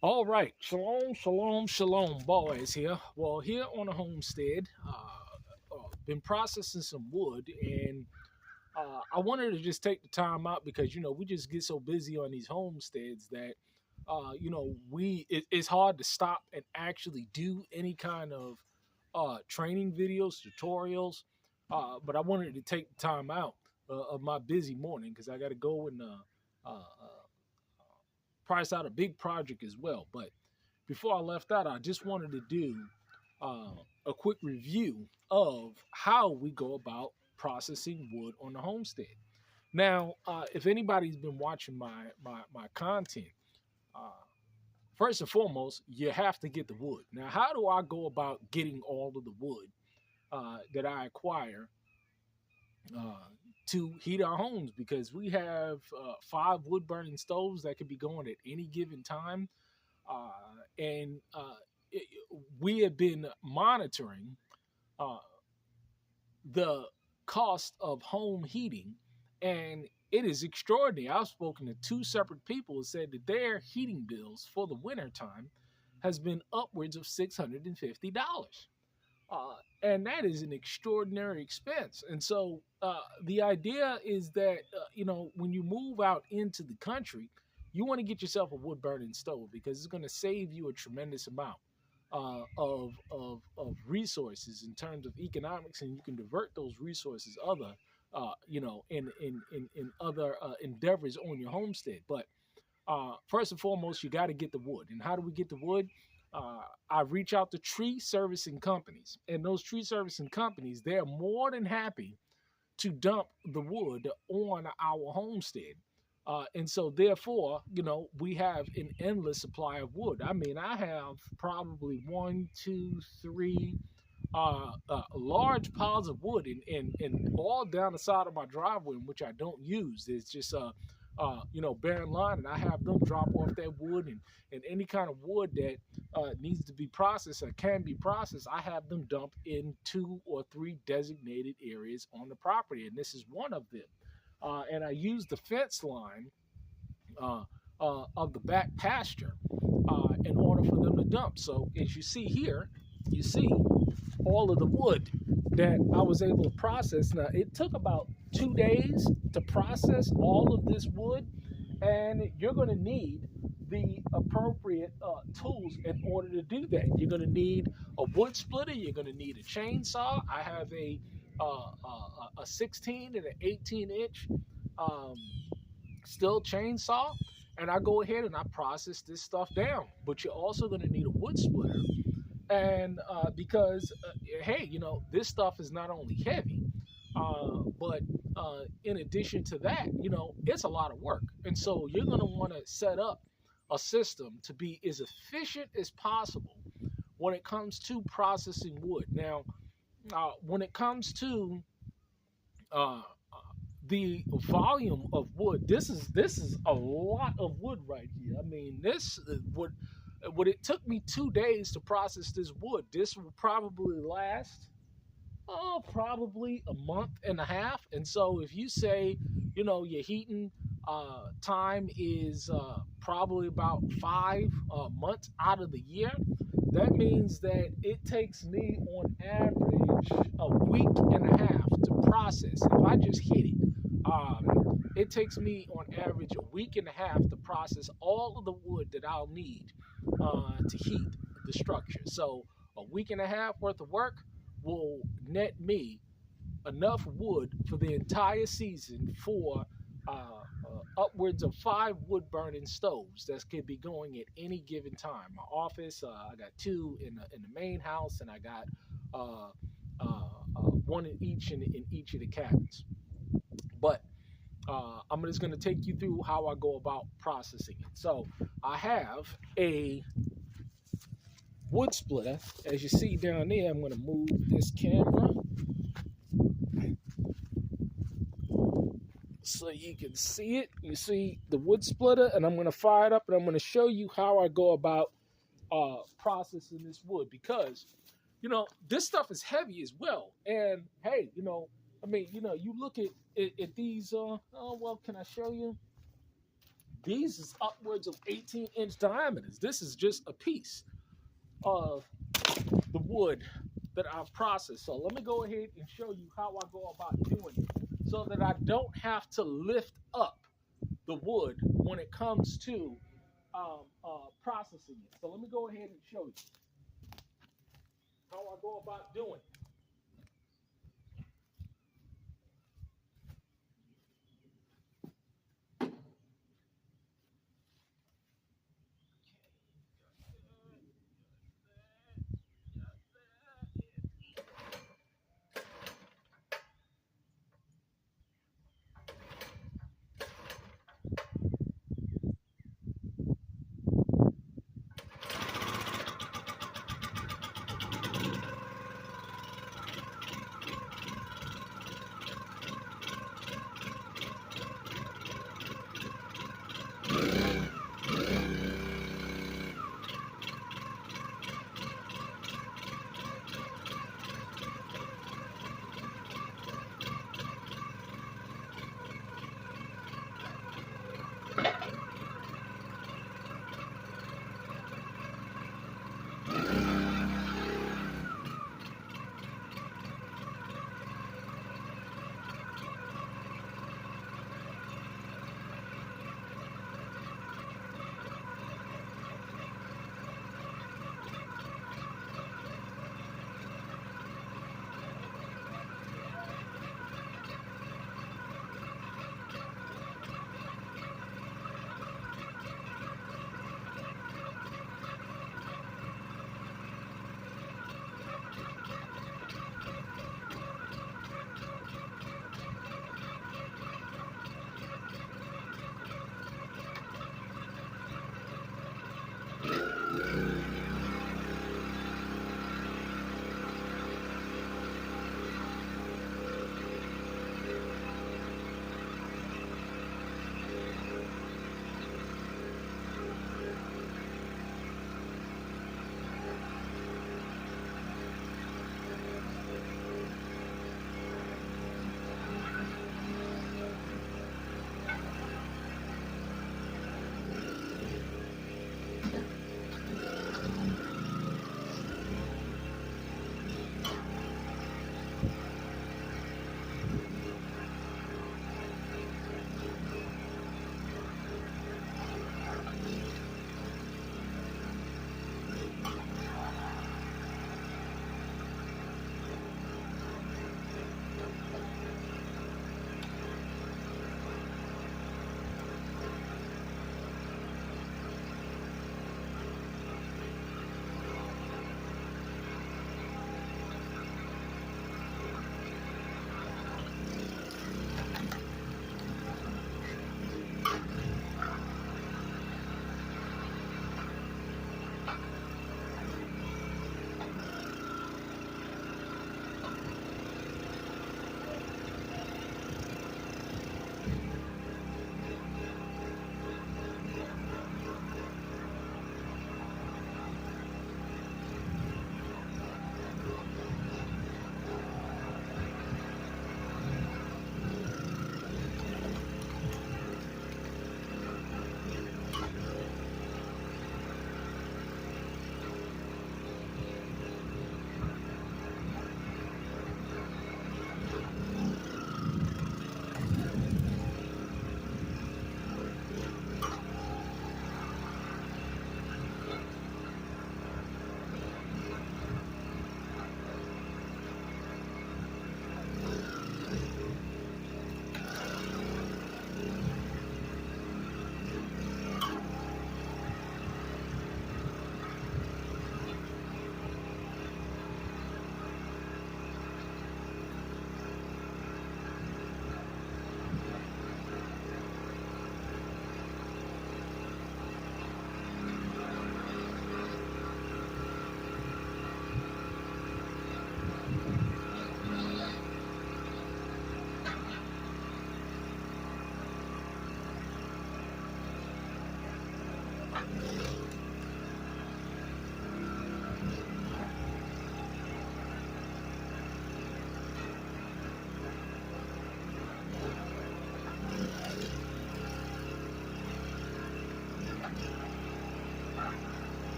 All right, shalom, shalom, shalom, boys. Here, well, here on a homestead, been processing some wood, and I wanted to just take the time out because we just get so busy on these homesteads that it's hard to stop and actually do any kind of training videos, tutorials. But I wanted to take the time out of my busy morning because I got to go and price out a big project as well. But before I left out, I just wanted to do a quick review of how we go about processing wood on the homestead. Now, if anybody's been watching my content, uh, first and foremost, you have to get the wood. Now, how do I go about getting all of the wood that I acquire uh, to heat our homes? Because we have five wood burning stoves that could be going at any given time, and it, we have been monitoring uh, the cost of home heating, and it is extraordinary. I've spoken to two separate people who said that their heating bills for the wintertime has been upwards of $650. And that is an extraordinary expense. And so the idea is that, when you move out into the country, you want to get yourself a wood burning stove because it's going to save you a tremendous amount of resources in terms of economics, and you can divert those resources in other endeavors on your homestead. But first and foremost, you got to get the wood. And how do we get the wood? I reach out to tree servicing companies, and those tree servicing companies, they're more than happy to dump the wood on our homestead. And so, therefore, we have an endless supply of wood. I mean, I have probably one, two, three large piles of wood, and all down the side of my driveway, which I don't use. It's just barren line, and I have them drop off that wood, and any kind of wood that needs to be processed or can be processed, I have them dump in two or three designated areas on the property, and this is one of them. And I use the fence line uh, of the back pasture in order for them to dump. So as you see here, you see all of the wood that I was able to process. Now, it took about 2 days to process all of this wood, and you're going to need the appropriate tools in order to do that. You're going to need a wood splitter. You're going to need a chainsaw. I have a 16 and an 18-inch um, still chainsaw, and I go ahead and I process this stuff down. But you're also going to need a wood splitter, and because hey, this stuff is not only heavy, but in addition to that, it's a lot of work, and so you're going to want to set up a system to be as efficient as possible when it comes to processing wood. Now, when it comes to uh, the volume of wood, this is a lot of wood right here. I mean, this would it took me 2 days to process this wood. This will probably last probably a month and a half. And so if you say, your heating time is probably about 5 months out of the year, that means that it takes me on average a week and a half to process. If I just hit it, it takes me on average a week and a half to process all of the wood that I'll need to heat the structure. So a week and a half worth of work will net me enough wood for the entire season for upwards of five wood burning stoves that could be going at any given time. My office, I got two in the main house, and I got one in each of the cabins. But I'm just going to take you through how I go about processing it. So I have a wood splitter. As you see down there, I'm going to move this camera so you can see it. You see the wood splitter, and I'm going to fire it up, and I'm going to show you how I go about processing this wood, because this stuff is heavy as well. And hey, I mean, you look at these. Oh well, can I show you? These is upwards of 18-inch diameters. This is just a piece of the wood that I've processed. So let me go ahead and show you how I go about doing it so that I don't have to lift up the wood when it comes to processing it. So let me go ahead and show you how I go about doing it.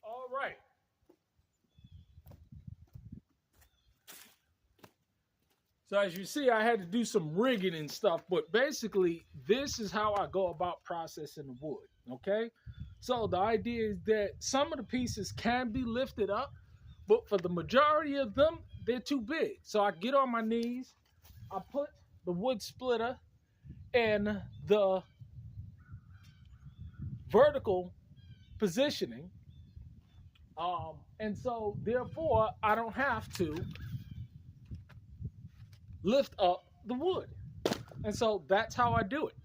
All right. So as you see, I had to do some rigging and stuff, but basically this is how I go about processing the wood, okay? So the idea is that some of the pieces can be lifted up, but for the majority of them, they're too big. So I get on my knees, I put the wood splitter in the vertical positioning, and so therefore I don't have to lift up the wood. And so that's how I do it.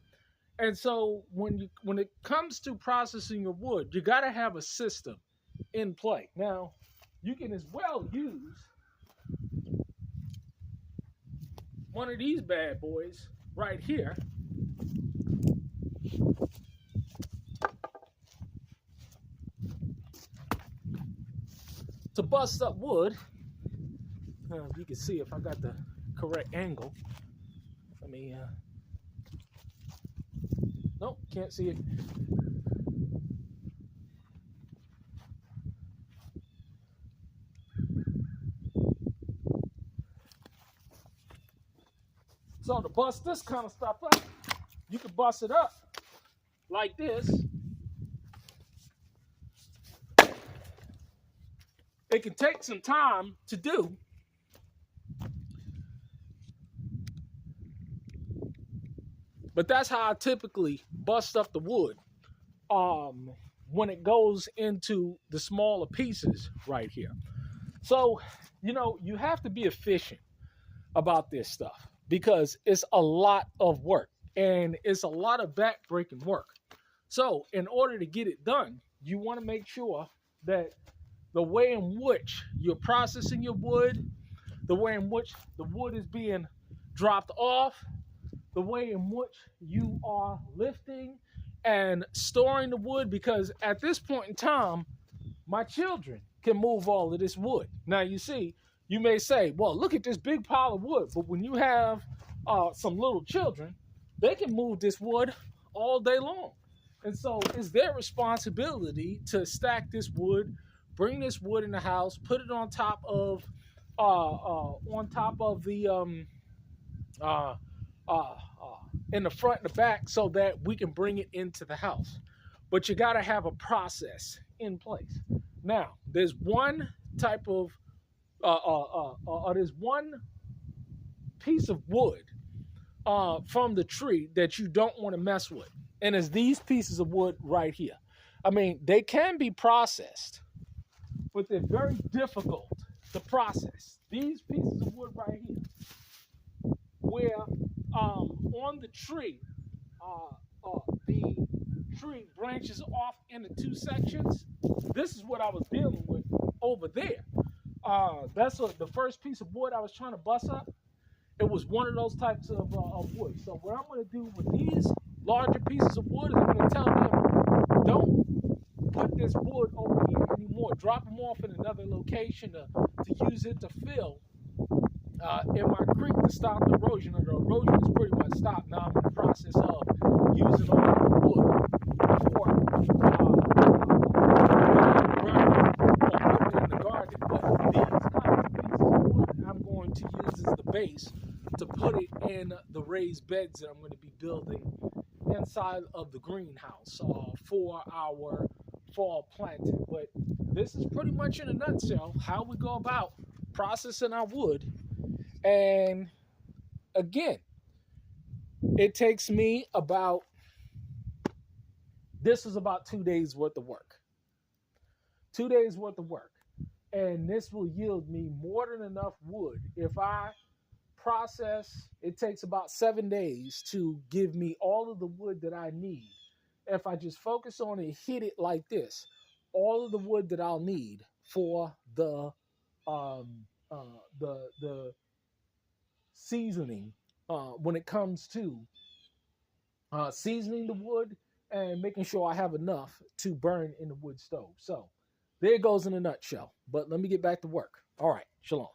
And so when it comes to processing your wood, you got to have a system in play. Now, you can as well use one of these bad boys right here to bust up wood. You can see if I got the correct angle. Let me nope, can't see it. So to bust this kind of stuff up, you can bust it up like this. It can take some time to do, but that's how I typically bust up the wood when it goes into the smaller pieces right here. So, you know, you have to be efficient about this stuff because it's a lot of work and it's a lot of back-breaking work. So in order to get it done, you want to make sure that the way in which you're processing your wood, the way in which the wood is being dropped off, the way in which you are lifting and storing the wood, because at this point in time, my children can move all of this wood. Now, you see, you may say, well, look at this big pile of wood. But when you have some little children, they can move this wood all day long. And so it's their responsibility to stack this wood, bring this wood in the house, put it on top of the in the front and the back so that we can bring it into the house. But you got to have a process in place. Now, there's one type of there's one piece of wood from the tree that you don't want to mess with, and it's these pieces of wood right here. I mean, they can be processed, but they're very difficult to process. These pieces of wood right here, where on the tree, the tree branches off into two sections. This is what I was dealing with over there. That's the first piece of wood I was trying to bust up. It was one of those types of wood. So what I'm going to do with these larger pieces of wood is I'm going to tell them, don't put this wood over here anymore. Drop them off in another location to use it to fill in my creek to stop the erosion. And the erosion is pretty much stopped. Now I'm in the process of using all the wood for gardening or putting it in the garden. But these kind of pieces of wood I'm the base to put it in the raised beds that I'm going to be building inside of the greenhouse for our fall planting. But this is pretty much in a nutshell how we go about processing our wood. And again, it takes me about, this is about 2 days worth of work. 2 days worth of work. And this will yield me more than enough wood. If I process, it takes about 7 days to give me all of the wood that I need. If I just focus on it, hit it like this, all of the wood that I'll need for the seasoning when it comes to seasoning the wood and making sure I have enough to burn in the wood stove. So there it goes in a nutshell. But let me get back to work. All right. Shalom.